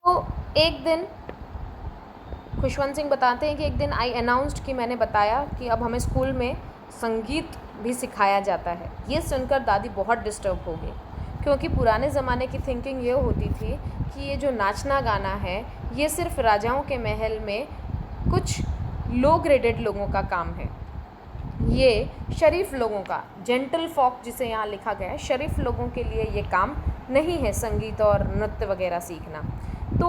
तो एक दिन खुशवंत सिंह बताते हैं कि एक दिन आई अनाउंस्ड कि मैंने बताया कि अब हमें स्कूल में संगीत भी सिखाया जाता है। ये सुनकर दादी बहुत डिस्टर्ब हो गई, क्योंकि पुराने ज़माने की थिंकिंग ये होती थी कि ये जो नाचना गाना है ये सिर्फ राजाओं के महल में कुछ लो ग्रेडेड लोगों का काम है। ये शरीफ लोगों का, जेंटल फॉक जिसे यहाँ लिखा गया है, शरीफ लोगों के लिए ये काम नहीं है संगीत और नृत्य वगैरह सीखना। तो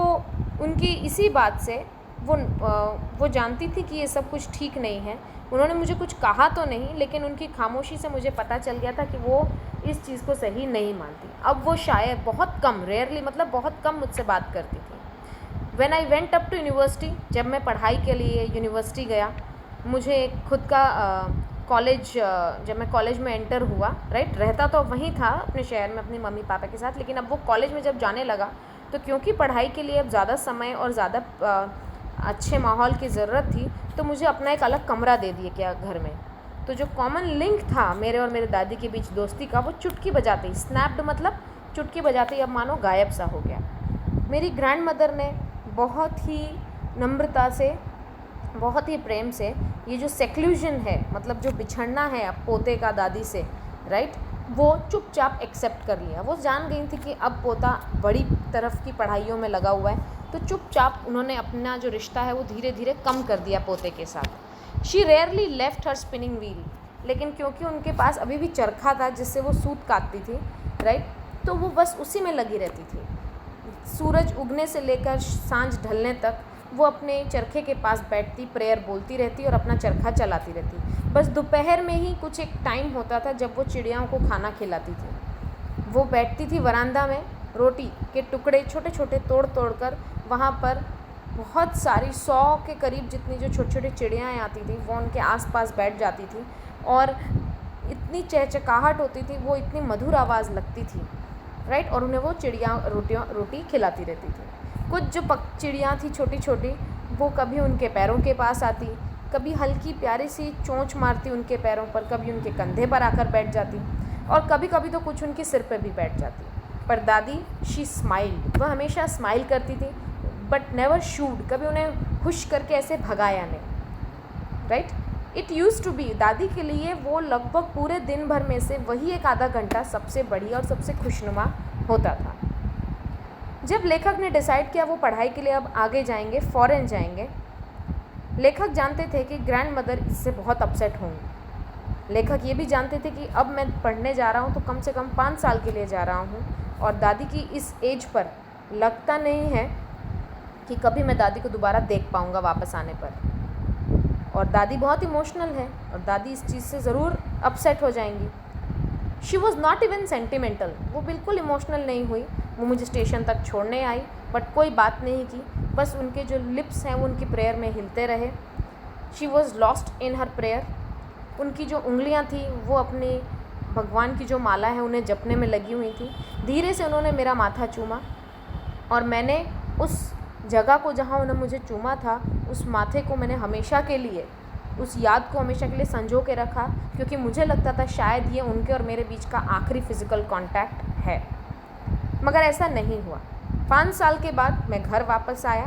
उनकी इसी बात से वो जानती थी कि ये सब कुछ ठीक नहीं है। उन्होंने मुझे कुछ कहा तो नहीं, लेकिन उनकी खामोशी से मुझे पता चल गया था कि वो इस चीज़ को सही नहीं मानती। अब वो शायद बहुत कम, रेयरली मतलब बहुत कम मुझसे बात करती थी। When I went up to university, जब मैं पढ़ाई के लिए यूनिवर्सिटी गया, मुझे खुद का कॉलेज, जब मैं कॉलेज में एंटर हुआ, राइट, रहता तो वहीं था अपने शहर में अपनी मम्मी पापा के साथ, लेकिन अब वो कॉलेज में जब जाने लगा तो क्योंकि पढ़ाई के लिए अब ज़्यादा समय और ज़्यादा अच्छे माहौल की ज़रूरत थी, तो मुझे अपना एक अलग कमरा दे दिया क्या घर में। तो जो कॉमन लिंक था मेरे और मेरे दादी के बीच दोस्ती का, वो चुटकी बजाते ही स्नैप्ड, मतलब चुटकी बजाते ही अब मानो गायब सा हो गया। मेरी ग्रैंड मदर ने बहुत ही नम्रता से, बहुत ही प्रेम से ये जो सेक्लूजन है, मतलब जो बिछड़ना है अब पोते का दादी से, राइट, वो चुपचाप एक्सेप्ट कर लिया। वो जान गई थी कि अब पोता बड़ी तरफ की पढ़ाइयों में लगा हुआ है, तो चुपचाप उन्होंने अपना जो रिश्ता है वो धीरे धीरे कम कर दिया पोते के साथ। She rarely left her spinning wheel, लेकिन क्योंकि उनके पास अभी भी चरखा था जिससे वो सूत काटती थी, राइट, तो वो बस उसी में लगी रहती थी। सूरज उगने से लेकर सांझ ढलने तक वो अपने चरखे के पास बैठती, प्रेयर बोलती रहती और अपना चरखा चलाती रहती। बस दोपहर में ही कुछ एक टाइम होता था जब वो चिड़ियाओं को खाना खिलाती थी। वो बैठती थी वरांदा में, रोटी के टुकड़े छोटे छोटे तोड़ तोड़ कर, वहाँ पर बहुत सारी 100 के करीब जितनी जो छोटी छोटी चिड़ियाँ आती थी वो उनके आसपास बैठ जाती थी, और इतनी चहचकाहट होती थी, वो इतनी मधुर आवाज़ लगती थी, राइट, और उन्हें वो चिड़िया रोटी खिलाती रहती थी। कुछ जो चिड़ियाँ थी छोटी छोटी, वो कभी उनके पैरों के पास आती, कभी हल्की प्यारी सी चोंच मारती उनके पैरों पर, कभी उनके कंधे पर आकर बैठ जाती, और कभी कभी तो कुछ उनके सिर पर भी बैठ जाती। पर दादी, शी स्माइल्ड, वह हमेशा स्माइल करती थी, बट नेवर शूड, कभी उन्हें खुश करके ऐसे भगाया नहीं, right. It use to be, दादी के लिए वो लगभग पूरे दिन भर में से वही एक आधा घंटा सबसे बढ़िया और सबसे खुशनुमा होता था। जब लेखक ने डिसाइड किया वो पढ़ाई के लिए अब आगे जाएंगे, फॉरेन जाएंगे, लेखक जानते थे कि ग्रैंड मदर इससे बहुत अपसेट होंगी। लेखक ये भी जानते थे कि अब मैं पढ़ने जा रहा हूँ तो कम से कम 5 साल के लिए जा रहा हूँ, और दादी की इस एज पर लगता नहीं है कि कभी मैं दादी को दोबारा देख पाऊँगा वापस आने पर। और दादी बहुत इमोशनल है, और दादी इस चीज़ से ज़रूर अपसेट हो जाएंगी। She was not even sentimental, वो बिल्कुल इमोशनल नहीं हुई। वो मुझे स्टेशन तक छोड़ने आई, बट कोई बात नहीं की, बस उनके जो लिप्स हैं वो उनकी प्रेयर में हिलते रहे। She was lost in her prayer, उनकी जो उंगलियां थी वो अपनी भगवान की जो माला है उन्हें जपने में लगी हुई थी। धीरे से उन्होंने मेरा माथा चूमा, और मैंने उस जगह को जहाँ उन्होंने मुझे चूमा था, उस माथे को मैंने हमेशा के लिए, उस याद को हमेशा के लिए संजो के रखा, क्योंकि मुझे लगता था शायद ये उनके और मेरे बीच का आखिरी फिज़िकल कांटेक्ट है। मगर ऐसा नहीं हुआ। 5 साल के बाद मैं घर वापस आया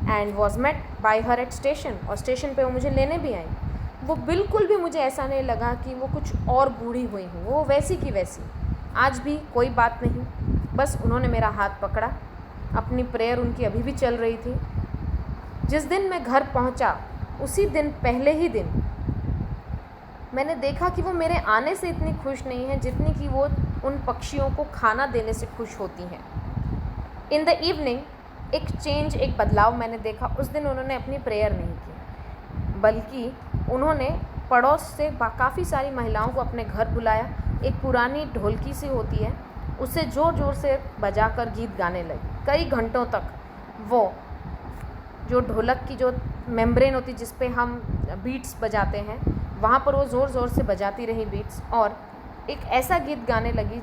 and was met by her at station, और स्टेशन पे वो मुझे लेने भी आई। वो बिल्कुल भी मुझे ऐसा नहीं लगा कि वो कुछ और बूढ़ी हुई हूँ, वो वैसी की वैसी। आज भी कोई बात नहीं, बस उन्होंने मेरा हाथ पकड़ा, अपनी प्रेयर उनकी अभी भी चल रही थी। जिस दिन मैं घर पहुँचा, उसी दिन, पहले ही दिन मैंने देखा कि वो मेरे आने से इतनी खुश नहीं है जितनी कि वो उन पक्षियों को खाना देने से खुश होती हैं। इन द इवनिंग एक चेंज, एक बदलाव मैंने देखा। उस दिन उन्होंने अपनी प्रेयर नहीं की, बल्कि उन्होंने पड़ोस से काफ़ी सारी महिलाओं को अपने घर बुलाया। एक पुरानी ढोलकी सी होती है, उसे ज़ोर ज़ोर से बजाकर गीत गाने लगी। कई घंटों तक वो जो ढोलक की जो मेम्ब्रेन होती जिस पे हम बीट्स बजाते हैं, वहाँ पर वो ज़ोर ज़ोर से बजाती रही बीट्स, और एक ऐसा गीत गाने लगी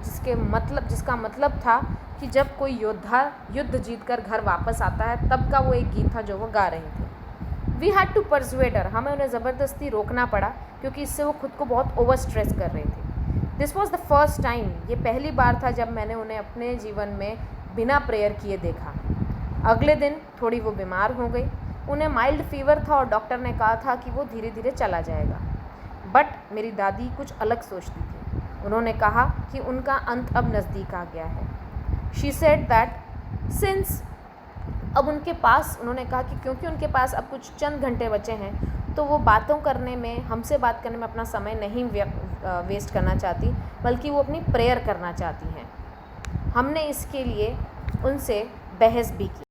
जिसका मतलब था कि जब कोई योद्धा युद्ध जीतकर घर वापस आता है तब का वो एक गीत था जो वो गा रही थी। वी हैड टू परसुएड हर, हमें उन्हें ज़बरदस्ती रोकना पड़ा, क्योंकि इससे वो खुद को बहुत ओवर स्ट्रेस कर रही थी। This was the first time, ये पहली बार था जब मैंने उन्हें अपने जीवन में बिना प्रेयर किए देखा। अगले दिन थोड़ी वो बीमार हो गई, उन्हें माइल्ड फीवर था और डॉक्टर ने कहा था कि वो धीरे धीरे चला जाएगा। बट मेरी दादी कुछ अलग सोचती थी। उन्होंने कहा कि उनका अंत अब नज़दीक आ गया है। शी सेड दैट सिंस अब उनके पास, उन्होंने कहा कि क्योंकि उनके पास अब कुछ चंद घंटे बचे हैं, तो वो बातों करने में, हमसे बात करने में अपना समय नहीं वेस्ट करना चाहती, बल्कि वो अपनी प्रेयर करना चाहती हैं। हमने इसके लिए उनसे बहस भी की।